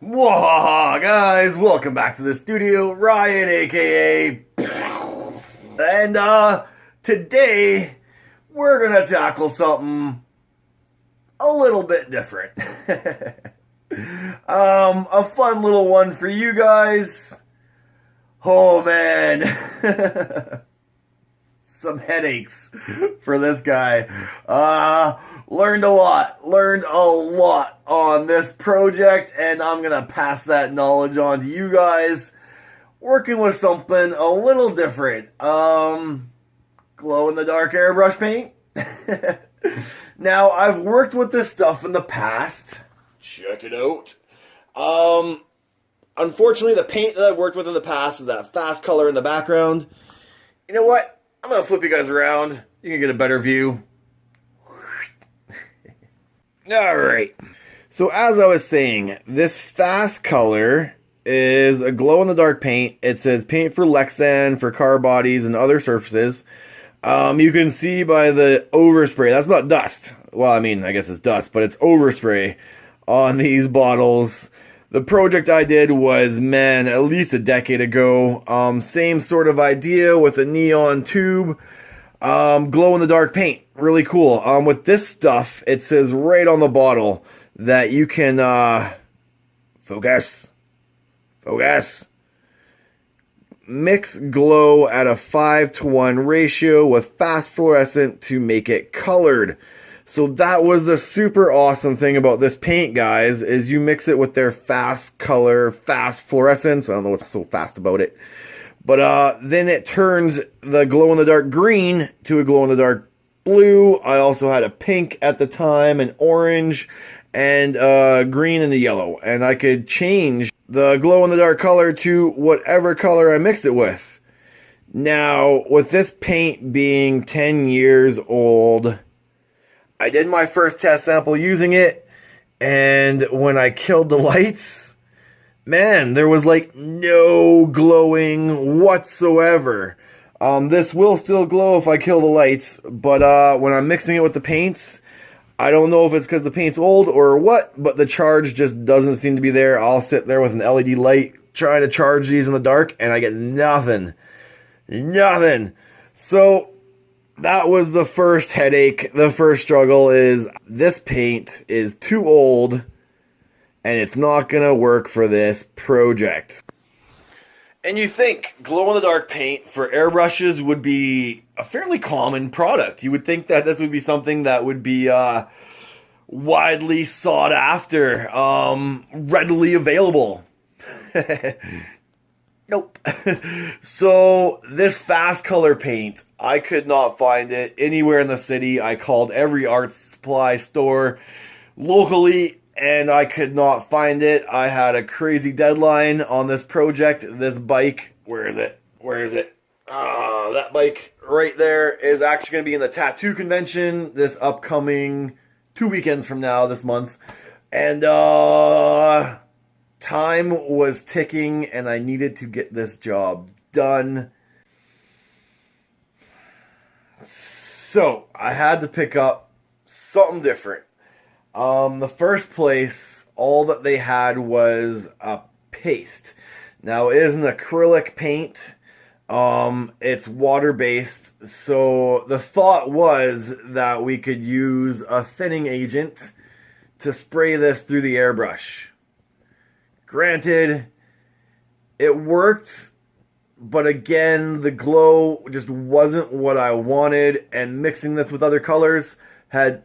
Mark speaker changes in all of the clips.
Speaker 1: Wahaha, guys, welcome back to the studio. Ryan, aka, and today we're gonna tackle something a little bit different. A fun little one for you guys. Oh man, some headaches for this guy. Learned a lot on this project, and I'm gonna pass that knowledge on to you guys. Working with something a little different. Glow in the dark airbrush paint. Now, I've worked with this stuff in the past. Check it out. Unfortunately, the paint that I've worked with in the past is that fast color in the background. You know what? I'm gonna flip you guys around. You can get a better view. Alright, so as I was saying, this fast color is a glow-in-the-dark paint. It says paint for Lexan, for car bodies, and other surfaces. You can see by the overspray, that's not dust. Well, I mean, I guess it's dust, but it's overspray on these bottles. The project I did was, man, at least a decade ago. Same sort of idea with a neon tube. Glow-in-the-dark paint. Really cool. With this stuff, it says right on the bottle that you can, focus, mix glow at a 5:1 ratio with fast fluorescent to make it colored. So that was the super awesome thing about this paint, guys, is you mix it with their fast color, fast fluorescence. I don't know what's so fast about it. But then it turns the glow-in-the-dark green to a glow-in-the-dark blue. I also had a pink at the time, an orange, and green and a yellow. And I could change the glow-in-the-dark color to whatever color I mixed it with. Now, with this paint being 10 years old, I did my first test sample using it. And when I killed the lights, man, there was like no glowing whatsoever. This will still glow if I kill the lights, but when I'm mixing it with the paints, I don't know if it's because the paint's old or what, but the charge just doesn't seem to be there. I'll sit there with an LED light trying to charge these in the dark, and I get nothing. Nothing. So that was the first headache. The first struggle is this paint is too old, and it's not going to work for this project. And you think glow-in-the-dark paint for airbrushes would be a fairly common product. You would think that this would be something that would be widely sought after, readily available. Nope. So this fast color paint, I could not find it anywhere in the city. I called every art supply store locally, and I could not find it. I had a crazy deadline on this project. This bike, where is it? That bike right there is actually going to be in the tattoo convention this upcoming 2 weekends from now, this month. And time was ticking, and I needed to get this job done. So I had to pick up something different. The first place, all that they had was a paste. Now, it is an acrylic paint. It's water-based. So the thought was that we could use a thinning agent to spray this through the airbrush. Granted, it worked, but again, the glow just wasn't what I wanted, and mixing this with other colors had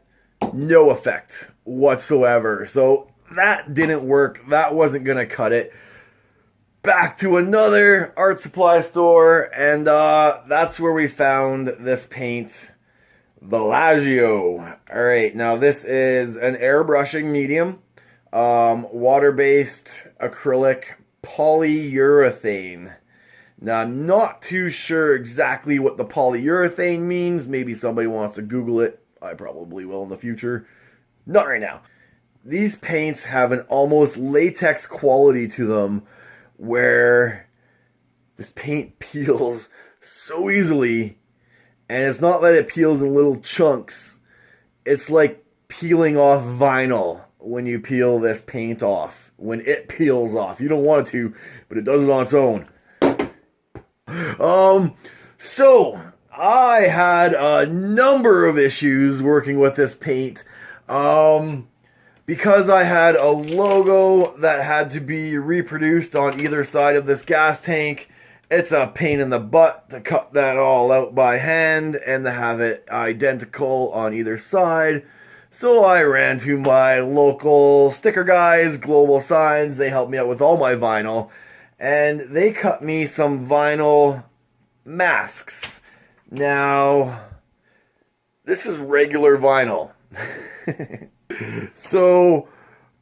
Speaker 1: no effect whatsoever. So that didn't work. That wasn't going to cut it. Back to another art supply store, and that's where we found this paint, Villaggio. Alright, now this is an airbrushing medium, water-based acrylic polyurethane. Now, I'm not too sure exactly what the polyurethane means. Maybe somebody wants to Google it. I probably will in the future. Not right now. These paints have an almost latex quality to them where this paint peels so easily, and it's not that it peels in little chunks. It's like peeling off vinyl when you peel this paint off. when it peels off. You don't want it to, but it does it on its own. So I had a number of issues working with this paint. Because I had a logo that had to be reproduced on either side of this gas tank, it's a pain in the butt to cut that all out by hand and to have it identical on either side. So I ran to my local sticker guys, Global Signs. They helped me out with all my vinyl, and they cut me some vinyl masks. Now, this is regular vinyl. So,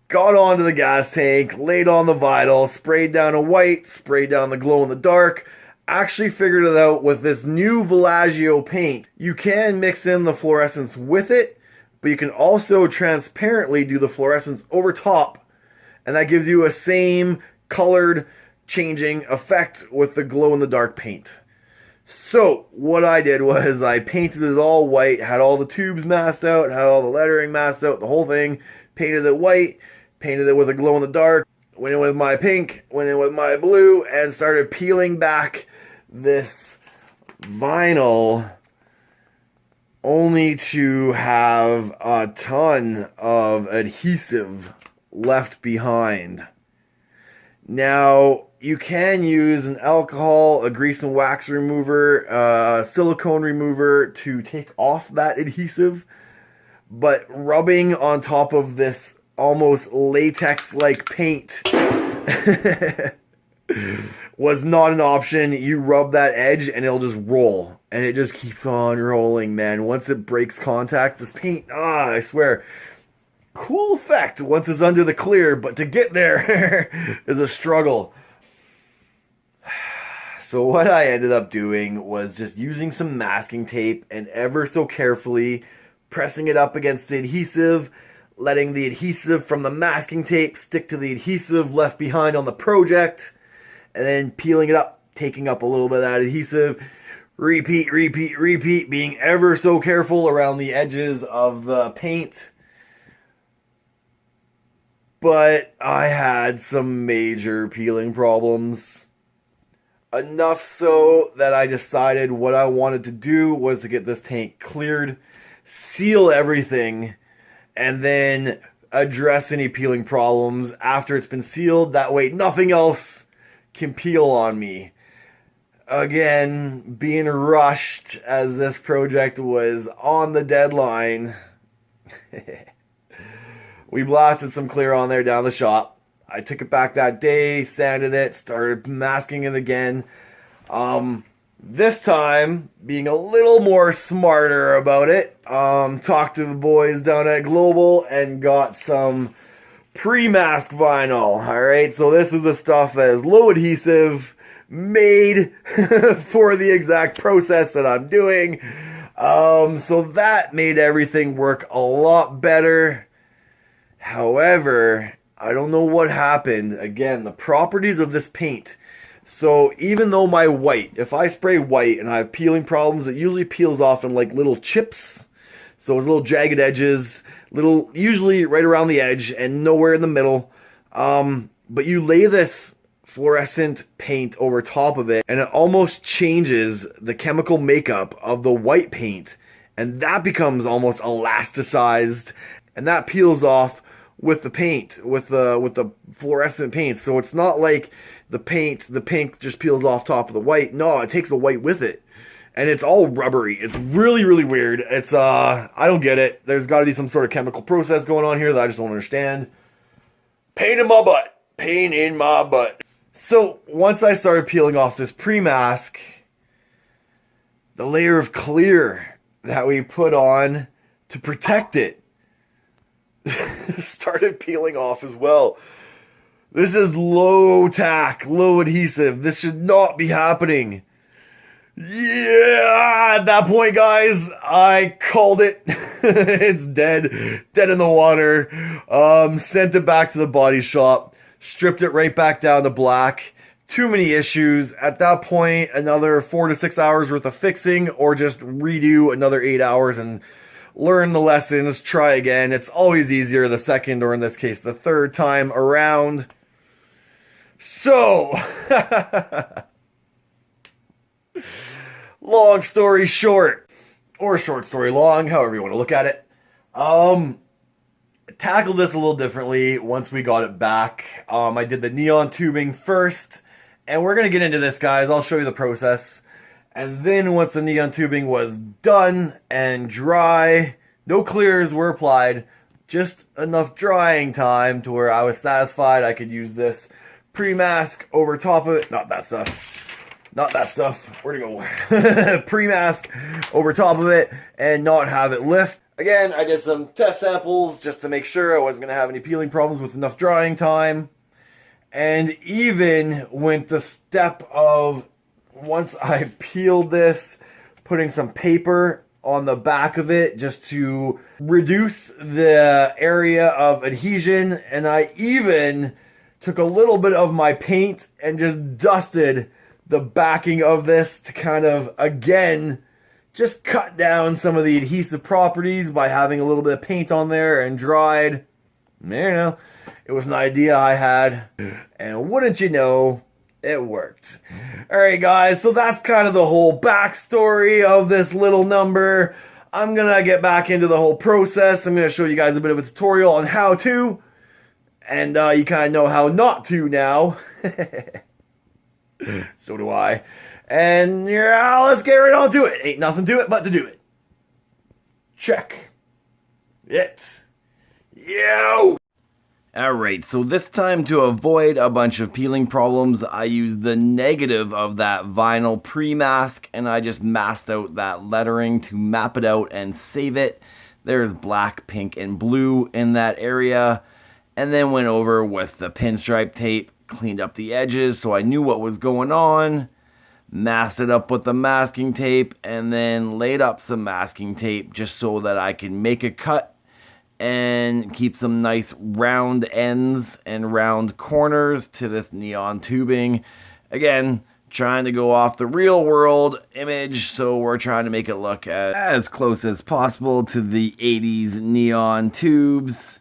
Speaker 1: got onto the gas tank, laid on the vinyl, sprayed down a white, sprayed down the glow in the dark. Actually figured it out with this new Villaggio paint. You can mix in the fluorescence with it, but you can also transparently do the fluorescence over top, and that gives you a same colored changing effect with the glow in the dark paint. So, what I did was I painted it all white, had all the tubes masked out, had all the lettering masked out, the whole thing, painted it white, painted it with a glow in the dark, went in with my pink, went in with my blue, and started peeling back this vinyl, only to have a ton of adhesive left behind. Now, you can use an alcohol, a grease and wax remover, a silicone remover to take off that adhesive, but rubbing on top of this almost latex-like paint was not an option. You rub that edge and it'll just roll, and it just keeps on rolling, man. Once it breaks contact, this paint, I swear, cool effect once it's under the clear, but to get there is a struggle. So what I ended up doing was just using some masking tape and ever so carefully pressing it up against the adhesive, letting the adhesive from the masking tape stick to the adhesive left behind on the project, and then peeling it up, taking up a little bit of that adhesive, repeat, being ever so careful around the edges of the paint. But I had some major peeling problems. Enough so that I decided what I wanted to do was to get this tank cleared, seal everything, and then address any peeling problems after it's been sealed. That way nothing else can peel on me. Again, being rushed as this project was on the deadline. We blasted some clear on there down the shop. I took it back that day, sanded it, started masking it again. This time, being a little more smarter about it, talked to the boys down at Global and got some pre-mask vinyl. Alright, so this is the stuff that is low adhesive, made for the exact process that I'm doing. So that made everything work a lot better. However, I don't know what happened. Again, the properties of this paint. So even though my white, if I spray white and I have peeling problems, it usually peels off in like little chips. So it's little jagged edges, little, usually right around the edge and nowhere in the middle. But you lay this fluorescent paint over top of it and it almost changes the chemical makeup of the white paint. And that becomes almost elasticized, and that peels off with the paint, with the fluorescent paint. So it's not like the pink just peels off top of the white. No, it takes the white with it. And it's all rubbery. It's really, really weird. It's, I don't get it. There's got to be some sort of chemical process going on here that I just don't understand. Pain in my butt. Pain in my butt. So once I started peeling off this pre-mask, the layer of clear that we put on to protect it started peeling off as well. This is low tack, low adhesive. This should not be happening. Yeah, at that point, guys, I called it. It's dead in the water. Sent it back to the body shop, stripped it right back down to black. Too many issues. At that point, another 4 to 6 hours worth of fixing, or just redo another 8 hours and learn the lessons, try again. It's always easier the second, or in this case, the third time around. So, long story short, or short story long, however you want to look at it. Tackled this a little differently once we got it back. I did the neon tubing first, and we're going to get into this, guys. I'll show you the process. And then once the neon tubing was done and dry, no clears were applied, just enough drying time to where I was satisfied I could use this pre-mask over top of it. Not that stuff. Where'd it go? Pre-mask over top of it and not have it lift. Again, I did some test samples just to make sure I wasn't going to have any peeling problems with enough drying time. And even went the step of, once I peeled this, putting some paper on the back of it just to reduce the area of adhesion. And I even took a little bit of my paint and just dusted the backing of this to kind of, again, just cut down some of the adhesive properties by having a little bit of paint on there and dried. You know, it was an idea I had, and wouldn't you know, it worked. Alright guys, so that's kind of the whole backstory of this little number. I'm gonna get back into the whole process. I'm gonna show you guys a bit of a tutorial on how to, and you kind of know how not to now. So do I. And yeah, let's get right on to it. Ain't nothing to it but to do it. Check it. Yo! Alright, so this time, to avoid a bunch of peeling problems, I used the negative of that vinyl pre-mask, and I just masked out that lettering to map it out and save it. There's black, pink, and blue in that area. And then went over with the pinstripe tape, cleaned up the edges so I knew what was going on. Masked it up with the masking tape, and then laid up some masking tape just so that I can make a cut and keep some nice round ends and round corners to this neon tubing. Again, trying to go off the real world image, so we're trying to make it look as close as possible to the 80s neon tubes.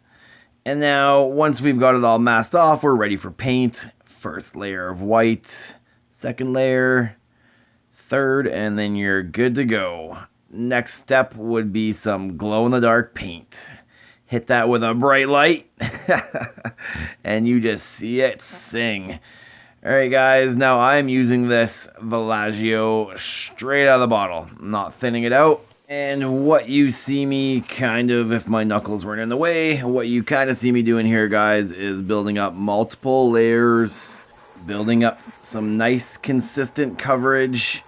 Speaker 1: And now, once we've got it all masked off, we're ready for paint. First layer of white, second layer, third, and then you're good to go. Next step would be some glow-in-the-dark paint. Hit that with a bright light, and you just see it sing. Alright guys, now I'm using this Villaggio straight out of the bottle. I'm not thinning it out. And what you see me kind of, if my knuckles weren't in the way, what you kind of see me doing here, guys, is building up multiple layers, building up some nice consistent coverage,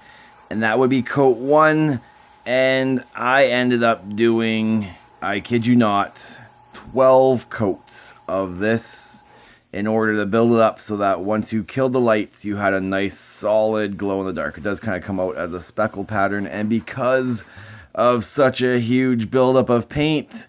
Speaker 1: and that would be coat 1. And I ended up doing, I kid you not, 12 coats of this in order to build it up so that once you killed the lights, you had a nice solid glow in the dark. It does kind of come out as a speckled pattern, and because of such a huge buildup of paint,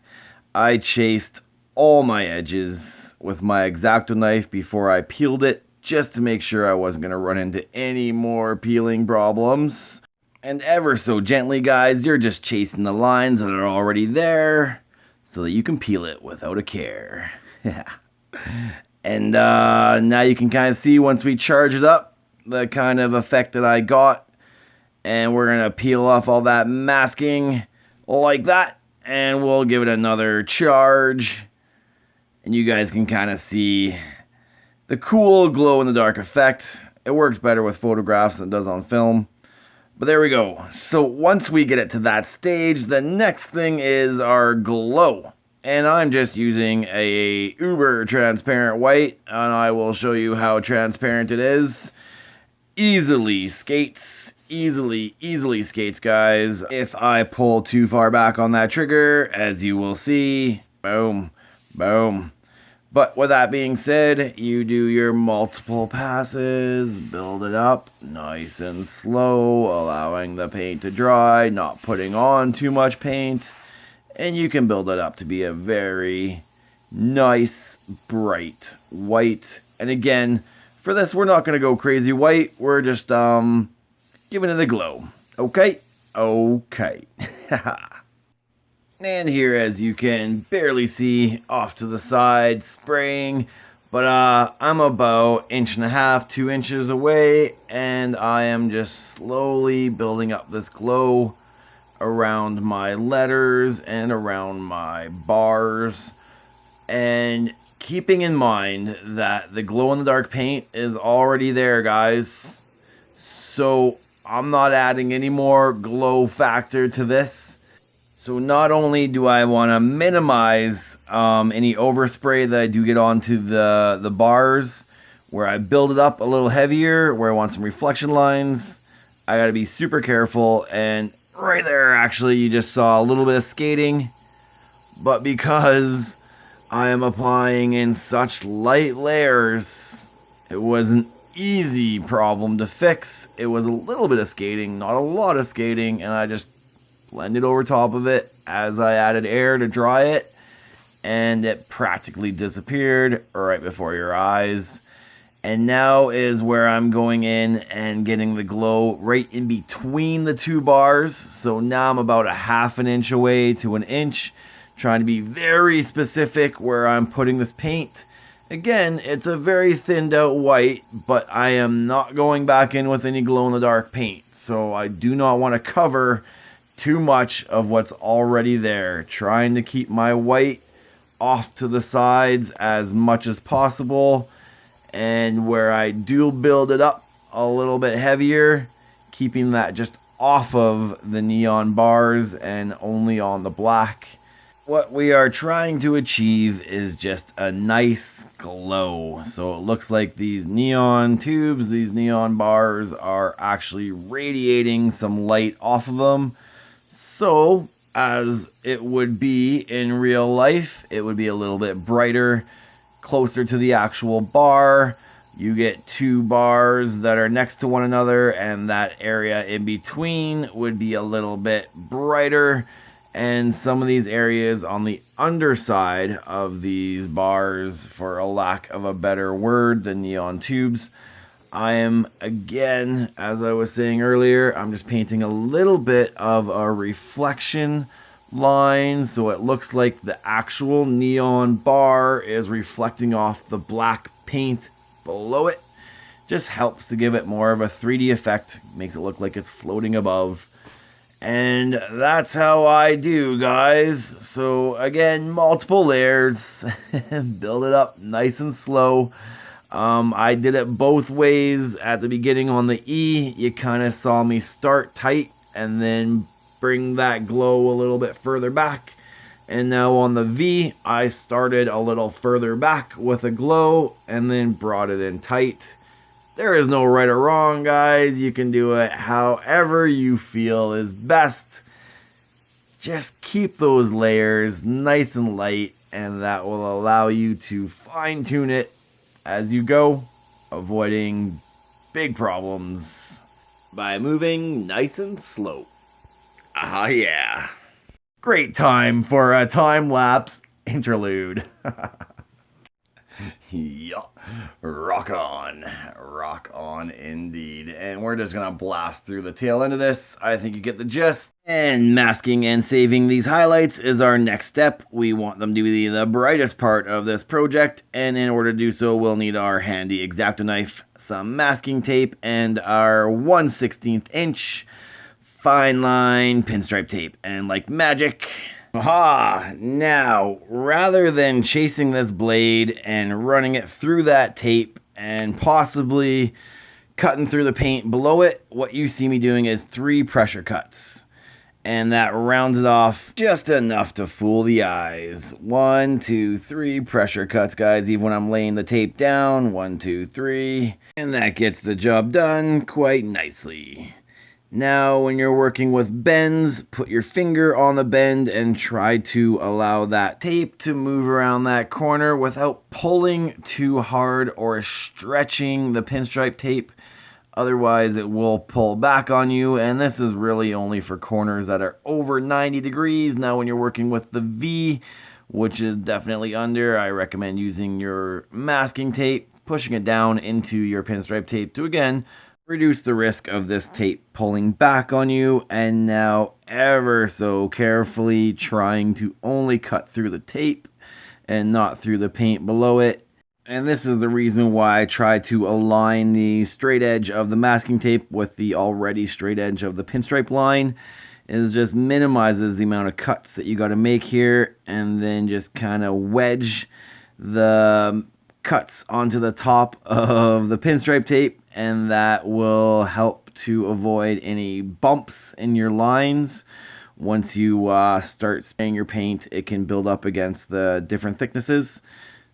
Speaker 1: I chased all my edges with my X-Acto knife before I peeled it, just to make sure I wasn't going to run into any more peeling problems. And ever so gently, guys, you're just chasing the lines that are already there so that you can peel it without a care. And now you can kind of see, once we charge it up, the kind of effect that I got. And we're going to peel off all that masking like that. And we'll give it another charge. And you guys can kind of see the cool glow-in-the-dark effect. It works better with photographs than it does on film. But there we go. So once we get it to that stage, the next thing is our glow. And I'm just using a uber transparent white. And I will show you how transparent it is. Easily skates, guys. If I pull too far back on that trigger, as you will see, boom, boom. But with that being said, you do your multiple passes, build it up nice and slow, allowing the paint to dry, not putting on too much paint, and you can build it up to be a very nice, bright white. And again, for this, we're not going to go crazy white. We're just giving it a glow. Okay? Okay. And here, as you can barely see off to the side, spraying. But I'm about 1.5 to 2 inches away, and I am just slowly building up this glow around my letters and around my bars. And keeping in mind that the glow-in-the-dark paint is already there, guys. So I'm not adding any more glow factor to this. So not only do I want to minimize any overspray that I do get onto the bars, where I build it up a little heavier, where I want some reflection lines, I got to be super careful. And right there, actually, you just saw a little bit of skating. But because I am applying in such light layers, it was an easy problem to fix. It was a little bit of skating, not a lot of skating, and I just blended over top of it as I added air to dry it, and it practically disappeared right before your eyes. And now is where I'm going in and getting the glow right in between the two bars. So now I'm about 1/2 inch away to 1 inch, trying to be very specific where I'm putting this paint. Again, it's a very thinned out white, but I am not going back in with any glow-in-the-dark paint. So I do not want to cover too much of what's already there. Trying to keep my white off to the sides as much as possible. And where I do build it up a little bit heavier, keeping that just off of the neon bars and only on the black. What we are trying to achieve is just a nice glow. So it looks like these neon tubes, these neon bars are actually radiating some light off of them. So as it would be in real life, it would be a little bit brighter, closer to the actual bar. You get two bars that are next to one another, and that area in between would be a little bit brighter. And some of these areas on the underside of these bars, for a lack of a better word, the neon tubes, I am, again, as I was saying earlier, I'm just painting a little bit of a reflection line, so it looks like the actual neon bar is reflecting off the black paint below it. Just helps to give it more of a 3D effect, makes it look like it's floating above. And that's how I do, guys. So again, multiple layers, build it up nice and slow. I did it both ways. At the beginning on the E, you kind of saw me start tight and then bring that glow a little bit further back. And now on the V, I started a little further back with a glow and then brought it in tight. There is no right or wrong, guys. You can do it however you feel is best. Just keep those layers nice and light, and that will allow you to fine-tune it as you go, avoiding big problems by moving nice and slow. Ah, yeah. Great time for a time-lapse interlude. Yeah, rock on indeed. And we're just gonna blast through the tail end of this. I think you get the gist. And masking and saving these highlights is our next step. We want them to be the brightest part of this project, and in order to do so, we'll need our handy X-Acto knife, some masking tape, and our 1/16 inch fine line pinstripe tape. And like magic, aha! Now, rather than chasing this blade and running it through that tape and possibly cutting through the paint below it, what you see me doing is 3 pressure cuts. And that rounds it off just enough to fool the eyes. 1, 2, 3 pressure cuts, guys, even when I'm laying the tape down. 1, 2, 3. And that gets the job done quite nicely. Now, when you're working with bends, put your finger on the bend and try to allow that tape to move around that corner without pulling too hard or stretching the pinstripe tape. Otherwise, it will pull back on you, and this is really only for corners that are over 90 degrees. Now, when you're working with the V, which is definitely under, I recommend using your masking tape, pushing it down into your pinstripe tape to, again, Reduce the risk of this tape pulling back on you, and now ever so carefully trying to only cut through the tape and not through the paint below it. And this is the reason why I try to align the straight edge of the masking tape with the already straight edge of the pinstripe line. It just minimizes the amount of cuts that you got to make here, and then just kind of wedge the cuts onto the top of the pinstripe tape, and that will help to avoid any bumps in your lines. Once you start spraying your paint, it can build up against the different thicknesses.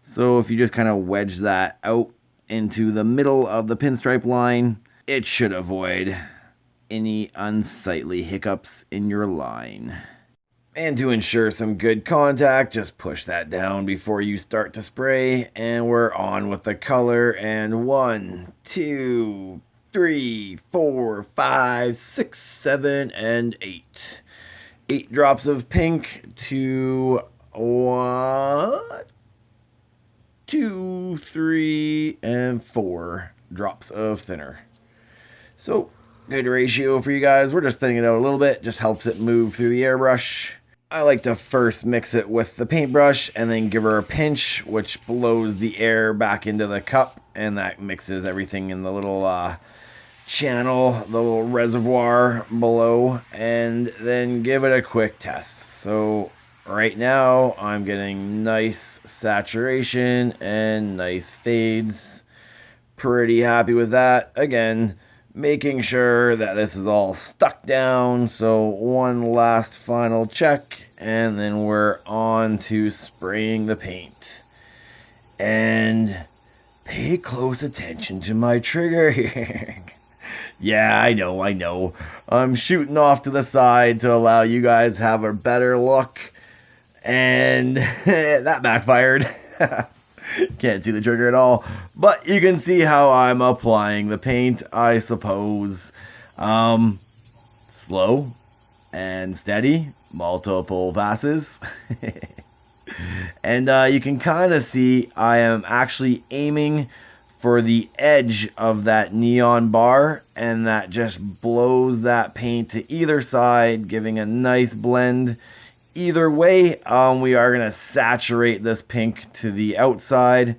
Speaker 1: So if you just kind of wedge that out into the middle of the pinstripe line, it should avoid any unsightly hiccups in your line. And to ensure some good contact, just push that down before you start to spray, and we're on with the color. And 1, 2, 3, 4, 5, 6, 7, and 8. 8 drops of pink to 1, 2, 3, and 4 drops of thinner. So good ratio for you guys. We're just thinning it out a little bit, just helps it move through the airbrush. I like to first mix it with the paintbrush and then give her a pinch, which blows the air back into the cup, and that mixes everything in the little channel, the little reservoir below, and then give it a quick test. So right now I'm getting nice saturation and nice fades. Pretty happy with that. Again, making sure that this is all stuck down. So one last final check, and then we're on to spraying the paint. And pay close attention to my trigger here. Yeah, I know. I'm shooting off to the side to allow you guys have a better look. And that backfired. Can't see the trigger at all, but you can see how I'm applying the paint, I suppose. Slow and steady, multiple passes. And you can kind of see I am actually aiming for the edge of that neon bar, and that just blows that paint to either side, giving a nice blend. Either way, we are going to saturate this pink to the outside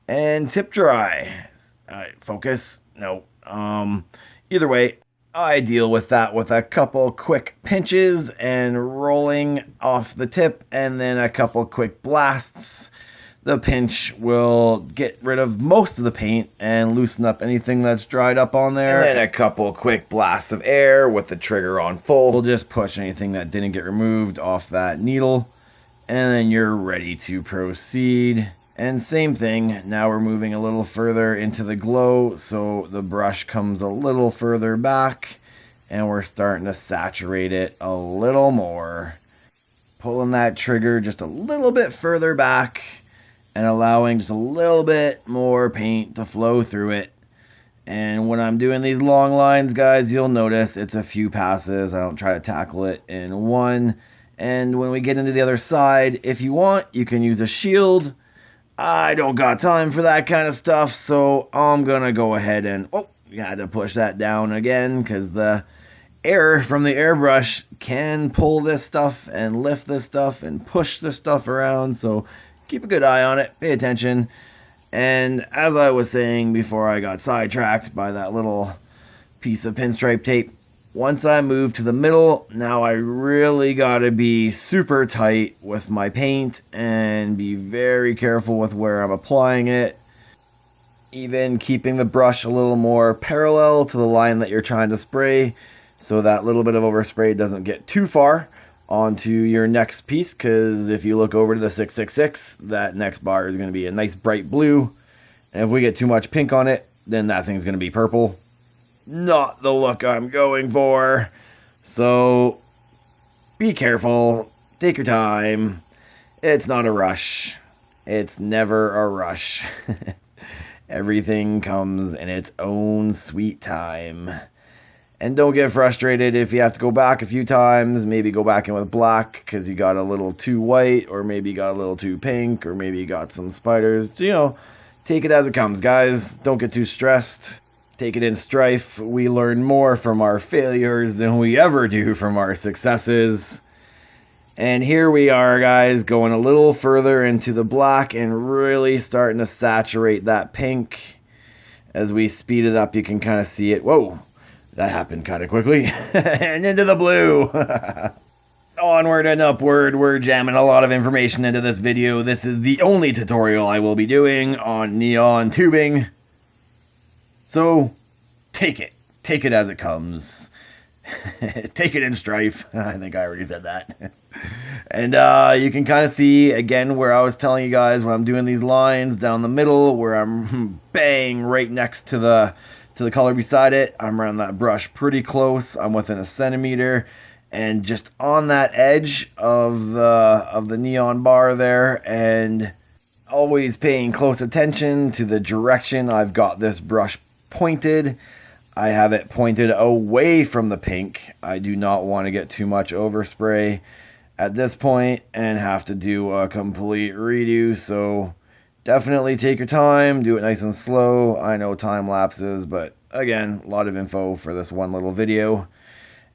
Speaker 1: and tip dry. Focus? No. Either way, I deal with that with a couple quick pinches and rolling off the tip, and then a couple quick blasts. The pinch will get rid of most of the paint and loosen up anything that's dried up on there. And then a couple quick blasts of air with the trigger on full. We'll just push anything that didn't get removed off that needle. And then you're ready to proceed. And same thing, now we're moving a little further into the glow, so the brush comes a little further back, and we're starting to saturate it a little more. Pulling that trigger just a little bit further back, and allowing just a little bit more paint to flow through it. And when I'm doing these long lines, guys, you'll notice it's a few passes. I don't try to tackle it in one. And when we get into the other side, if you want, you can use a shield. I don't got time for that kind of stuff, so I'm gonna go ahead and, had to push that down again, because the air from the airbrush can pull this stuff and lift this stuff and push this stuff around. So keep a good eye on it, pay attention. And as I was saying before I got sidetracked by that little piece of pinstripe tape, once I move to the middle, now I really gotta be super tight with my paint and be very careful with where I'm applying it. Even keeping the brush a little more parallel to the line that you're trying to spray, so that little bit of overspray doesn't get too far onto your next piece, because if you look over to the 666, that next bar is going to be a nice bright blue, and if we get too much pink on it, then that thing's going to be purple. Not the look I'm going for. So be careful, take your time. It's not a rush. It's never a rush. Everything comes in its own sweet time. And don't get frustrated if you have to go back a few times. Maybe go back in with black because you got a little too white, or maybe you got a little too pink, or maybe you got some spiders. You know, take it as it comes, guys. Don't get too stressed. Take it in strife. We learn more from our failures than we ever do from our successes. And here we are, guys, going a little further into the black and really starting to saturate that pink. As we speed it up, you can kind of see it. Whoa, that happened kind of quickly. And into the blue. Onward and upward, we're jamming a lot of information into this video. This is the only tutorial I will be doing on neon tubing. So, take it as it comes. Take it in strife. I think I already said that. And you can kind of see, again, where I was telling you guys when I'm doing these lines down the middle, where I'm bang right next to the color beside it. I'm running that brush pretty close. I'm within a centimeter. And just on that edge of the neon bar there, and always paying close attention to the direction I've got this brush pointed. I have it pointed away from the pink. I do not want to get too much overspray at this point and have to do a complete redo. So definitely take your time, do it nice and slow. I know time lapses, but again, a lot of info for this one little video.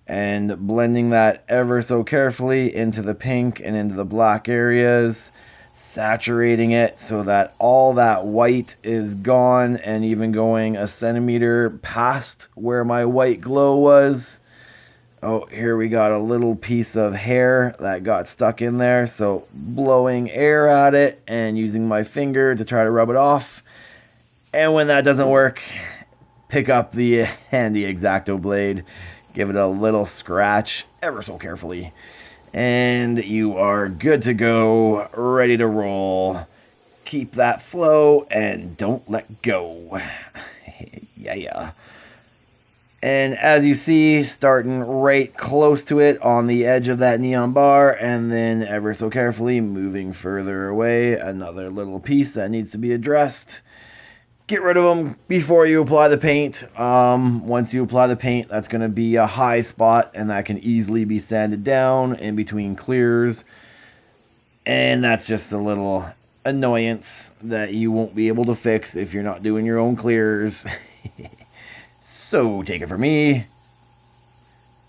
Speaker 1: And blending that ever so carefully into the pink and into the black areas, saturating it so that all that white is gone, and even going a centimeter past where my white glow was. Oh, here we got a little piece of hair that got stuck in there, so blowing air at it and using my finger to try to rub it off. And when that doesn't work, pick up the handy X-Acto blade, give it a little scratch ever so carefully, and you are good to go, ready to roll. Keep that flow and don't let go. Yeah. And as you see, starting right close to it on the edge of that neon bar, and then ever so carefully moving further away, another little piece that needs to be addressed. Get rid of them before you apply the paint. Once you apply the paint, that's going to be a high spot, and that can easily be sanded down in between clears. And that's just a little annoyance that you won't be able to fix if you're not doing your own clears. So take it from me.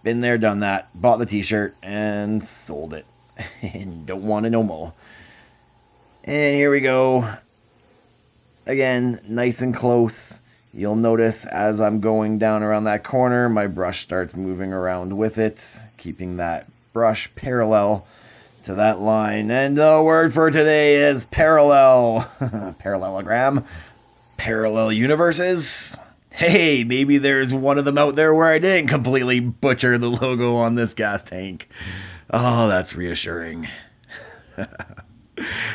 Speaker 1: Been there, done that. Bought the t-shirt and sold it. And don't want to no more. And here we go. Again, nice and close. You'll notice as I'm going down around that corner, my brush starts moving around with it, keeping that brush parallel to that line. And the word for today is parallel. Parallelogram. Parallel universes. Hey, maybe there's one of them out there where I didn't completely butcher the logo on this gas tank. Oh, that's reassuring.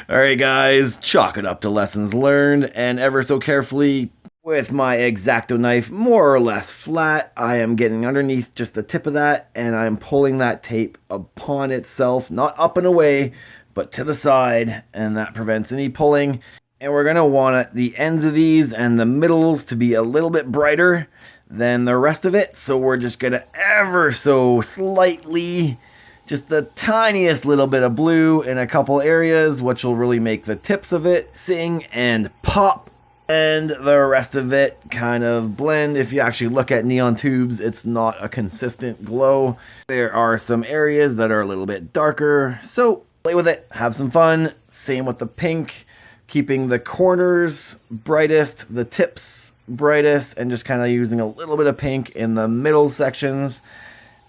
Speaker 1: Alright guys, chalk it up to lessons learned, and ever so carefully, with my X-Acto knife more or less flat, I am getting underneath just the tip of that, and I'm pulling that tape upon itself, not up and away, but to the side, and that prevents any pulling. And we're going to want the ends of these and the middles to be a little bit brighter than the rest of it, so we're just going to ever so slightly, just the tiniest little bit of blue in a couple areas, which will really make the tips of it sing and pop, and the rest of it kind of blend. If you actually look at neon tubes, it's not a consistent glow. There are some areas that are a little bit darker, so play with it, have some fun. Same with the pink, keeping the corners brightest, the tips brightest, and just kind of using a little bit of pink in the middle sections.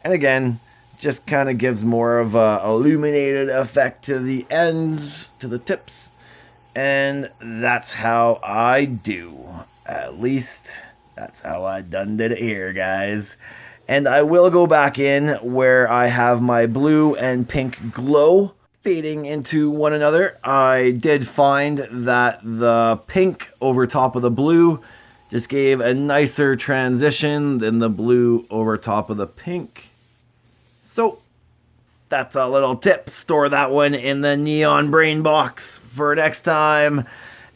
Speaker 1: And again, just kind of gives more of a illuminated effect to the ends, to the tips. And that's how I do. At least that's how I done did it here, guys. And I will go back in where I have my blue and pink glow fading into one another. I did find that the pink over top of the blue just gave a nicer transition than the blue over top of the pink. So, that's a little tip. Store that one in the neon brain box for next time.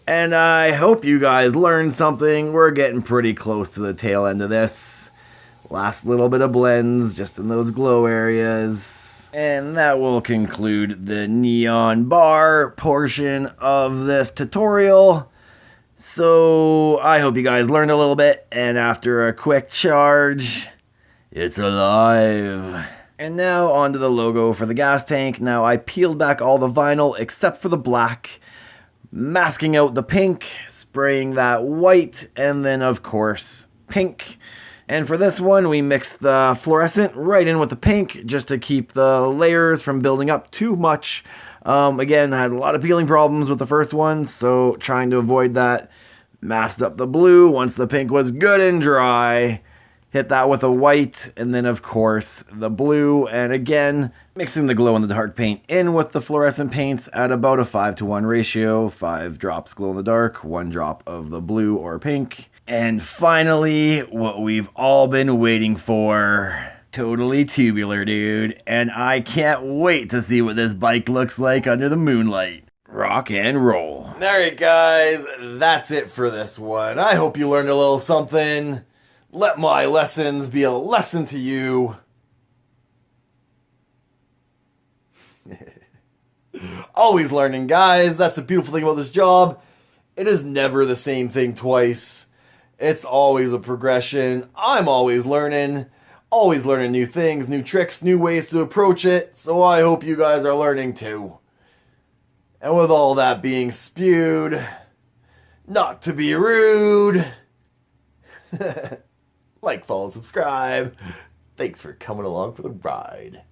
Speaker 1: And I hope you guys learned something. We're getting pretty close to the tail end of this. Last little bit of blends just in those glow areas. And that will conclude the neon bar portion of this tutorial. So I hope you guys learned a little bit, and after a quick charge, it's alive. And now onto the logo for the gas tank. Now I peeled back all the vinyl except for the black, masking out the pink, spraying that white, and then of course pink. And for this one, we mixed the fluorescent right in with the pink just to keep the layers from building up too much. Again, I had a lot of peeling problems with the first one, so trying to avoid that, masked up the blue once the pink was good and dry. Hit that with a white, and then of course the blue, and again mixing the glow in the dark paint in with the fluorescent paints at about a 5:1 ratio. 5 drops glow in the dark, 1 drop of the blue or pink. And finally, what we've all been waiting for. Totally tubular, dude. And I can't wait to see what this bike looks like under the moonlight. Rock and roll. Alright guys, that's it for this one. I hope you learned a little something. Let my lessons be a lesson to you. Always learning, guys. That's the beautiful thing about this job. It is never the same thing twice. It's always a progression. I'm always learning new things, new tricks, new ways to approach it. So I hope you guys are learning too. And with all that being spewed, not to be rude, like, follow, subscribe. Thanks for coming along for the ride.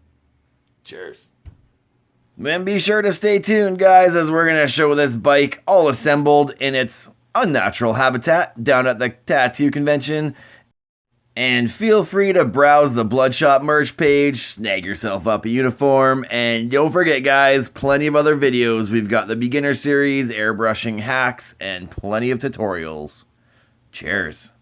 Speaker 1: Cheers. And be sure to stay tuned, guys, as we're going to show this bike all assembled in its unnatural habitat down at the tattoo convention. And feel free to browse the BloodShot merch page, snag yourself up a uniform, and don't forget, guys, plenty of other videos. We've got the beginner series, airbrushing hacks, and plenty of tutorials. Cheers.